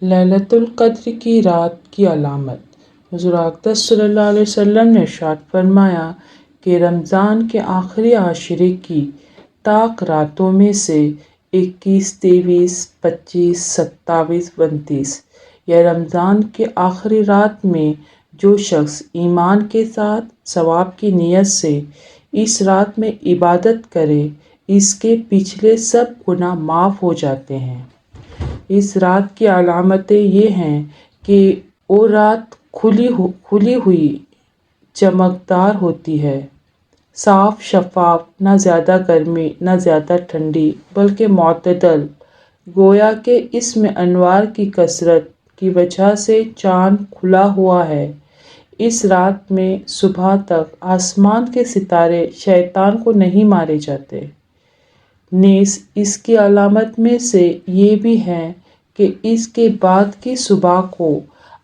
ليلۃ القدر کی رات کی علامت۔ حضور اقدس صلی اللہ علیہ وسلم نے ارشاد فرمایا کہ رمضان کے آخری عشرے کی طاق راتوں میں سے 21، 23، 25، 27، 29 یا رمضان کے آخری رات میں جو شخص ایمان کے ساتھ ثواب کی نیت سے اس رات میں عبادت کرے اس کے پچھلے سب گناہ معاف ہو جاتے ہیں۔ اس رات کی علامتیں یہ ہیں کہ وہ رات کھلی ہوئی چمکدار ہوتی ہے، صاف شفاف، نہ زیادہ گرمی نہ زیادہ ٹھنڈی بلکہ معتدل، گویا کہ اس میں انوار کی کثرت کی وجہ سے چاند کھلا ہوا ہے۔ اس رات میں صبح تک آسمان کے ستارے شیطان کو نہیں مارے جاتے۔ نیز اس کی علامت میں سے یہ بھی ہے کہ اس کے بعد کی صبح کو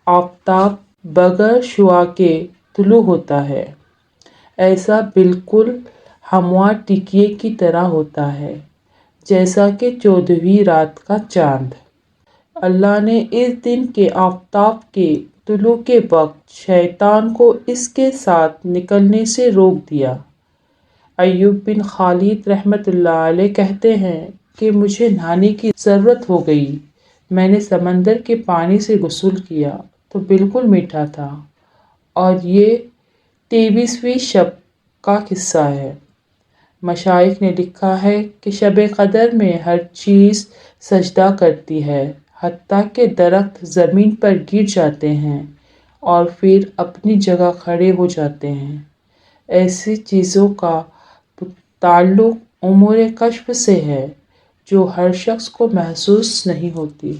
آفتاب بغیر شعاع کے طلوع ہوتا ہے، ایسا بالکل ہموار ٹکیے کی طرح ہوتا ہے جیسا کہ 14ویں رات کا چاند۔ اللہ نے اس دن کے آفتاب کے طلوع کے وقت شیطان کو اس کے ساتھ نکلنے سے روک دیا۔ ایوب بن خالد رحمۃ اللہ علیہ کہتے ہیں کہ مجھے نہانے کی ضرورت ہو گئی، میں نے سمندر کے پانی سے غسل کیا تو بالکل میٹھا تھا، اور یہ 23ویں شب کا قصہ ہے۔ مشائخ نے لکھا ہے کہ شب قدر میں ہر چیز سجدہ کرتی ہے، حتیٰ کہ درخت زمین پر گر جاتے ہیں اور پھر اپنی جگہ کھڑے ہو جاتے ہیں۔ ایسی چیزوں کا تعلق امور کشف سے ہے جو ہر شخص کو محسوس نہیں ہوتی۔